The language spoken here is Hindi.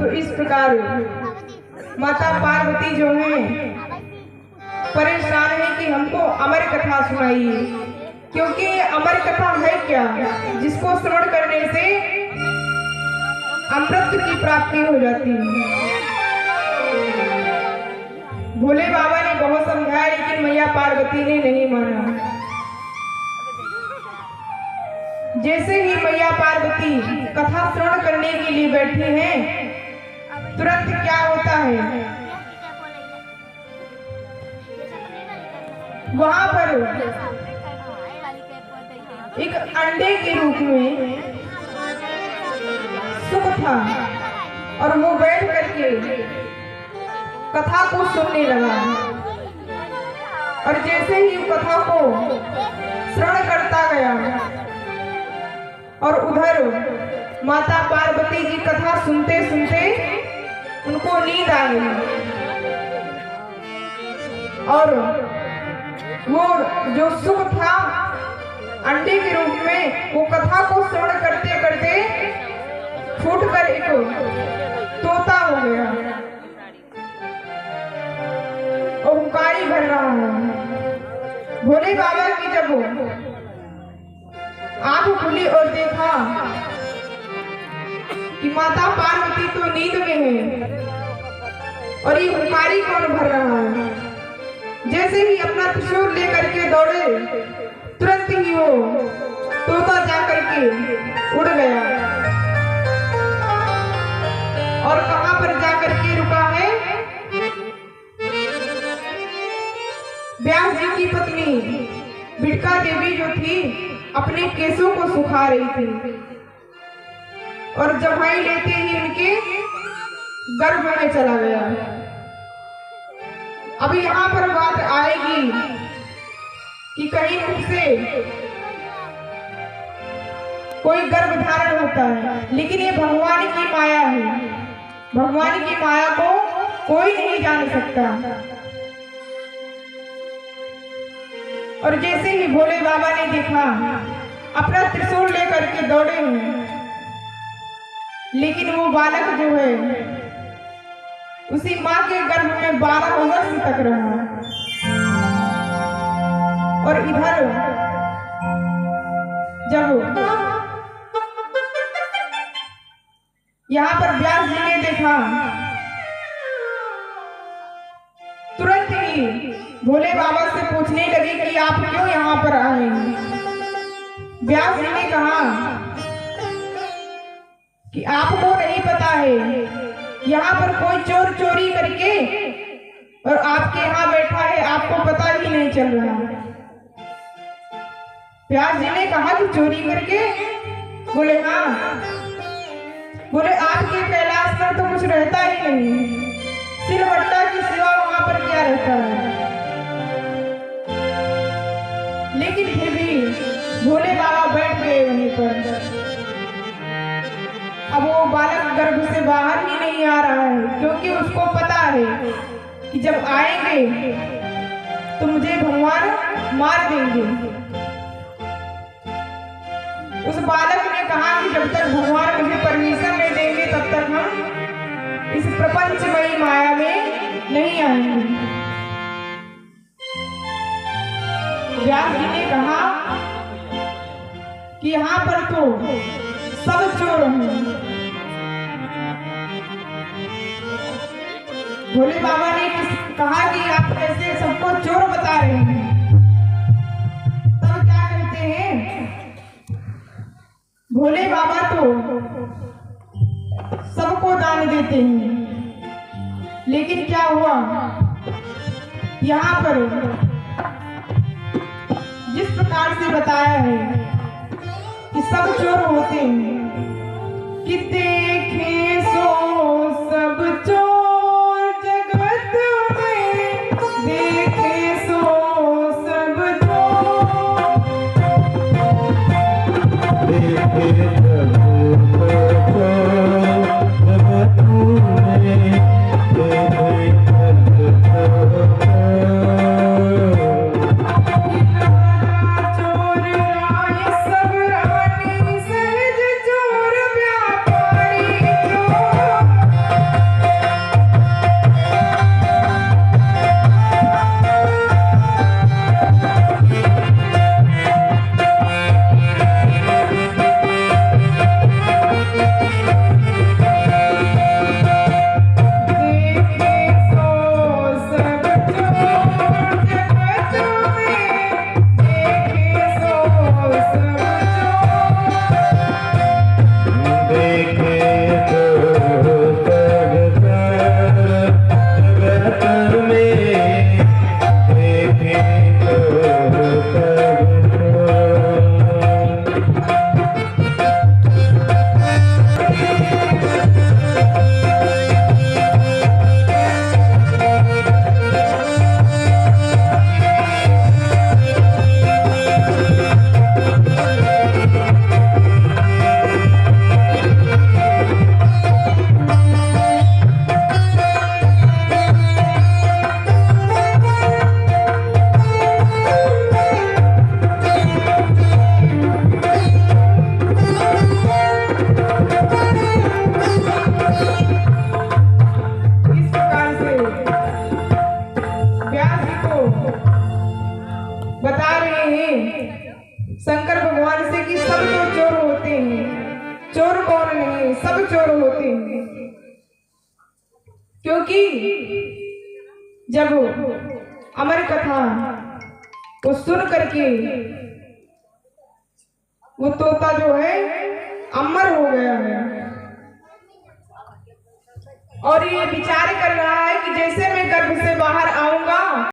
तो इस प्रकार माता पार्वती जो है परेशान है कि हमको अमर कथा सुनाइए, क्योंकि अमर कथा है क्या, जिसको श्रवण करने से अमृत की प्राप्ति हो जाती है। भोले बाबा ने बहुत समझाया, लेकिन मैया पार्वती ने नहीं माना। जैसे ही मैया पार्वती कथा श्रवण करने के लिए बैठी हैं, तुरंत क्या होता है, वहां पर एक अंडे के रूप में सुख था और वो बैठ करके कथा को सुनने लगा। और जैसे ही कथा को श्रवण करता गया और उधर माता पार्वती की कथा सुनते सुनते उनको नींद आ गई, और वो जो सुख था अंडे के रूप में, वो कथा को श्रवण करते करते फूटकर एक तोता हो गया, ओंकारी भर रहा है। भोले बाबा की जब आंख खुली और देखा कि माता पार्वती तो नींद में है और ये ओंकारी कौन भर रहा है, जैसे ही अपना त्रिशूल लेकर के दौड़े, तुरंत ही वो तोता जाकर के उड़ गया। और कहां पर जाकर के रुका है, व्यास जी की पत्नी बिड़का देवी जो थी अपने केसों को सुखा रही थी, और जमाई लेते ही उनके गर्भ में चला गया। अब यहाँ पर बात आएगी कि कहीं मुझसे कोई गर्भ धारण होता है, लेकिन ये भगवान की माया है, भगवान की माया को कोई नहीं जान सकता। और जैसे ही भोले बाबा ने देखा, अपना त्रिशूल लेकर के दौड़े हैं, लेकिन वो बालक जो है उसी माँ के गर्भ में 12 वर्ष तक रहा। और इधर जब यहाँ पर व्यास जी ने देखा, तुरंत ही भोले बाबा से पूछने लगे कि आप क्यों यहाँ पर आए हैं। व्यास जी ने कहा कि आपको नहीं पता है, यहाँ पर कोई चोर चोरी करके और आपके यहाँ बैठा है, आपको पता ही नहीं चल रहा। व्यास जी ने कहा कि चोरी करके? बोले हाँ। बोले आपके कैलाश पर तो कुछ रहता ही नहीं, सिलवट्टा की सिवा वहां पर क्या रहता है। लेकिन फिर भी भोले बाबा बैठ गए वहीं पर। अब वो बालक गर्भ से बाहर ही नहीं आ रहा है, क्योंकि उसको पता है कि जब आएंगे तो मुझे भगवान मार देंगे। उस बालक ने कहा कि जब तक भगवान मुझे परमिशन नहीं देंगे तब तक हम इस प्रपंचमयी माया में नहीं आएंगे। व्यास जी ने कहा कि यहाँ पर तो सब चोर हैं। भोले बाबा ने कहा कि आप कैसे सबको चोर बता रहे हैं। तब क्या कहते हैं, भोले बाबा तो सबको दान देते हैं, लेकिन क्या हुआ, यहाँ पर जिस प्रकार से बताया है कि सब चोर होते हैं, कि देखे सो सब चोर जगत में, देखे सो सब चोर, देखे चोर राय सब रानी सहज चोर व्यापारी। शंकर भगवान से कि सब तो चोर होते हैं, चोर कौन नहीं, सब चोर होते हैं। क्योंकि जब अमर कथा को सुन करके वो तोता जो है अमर हो गया है और ये विचार कर रहा है कि जैसे मैं गर्भ से बाहर आऊंगा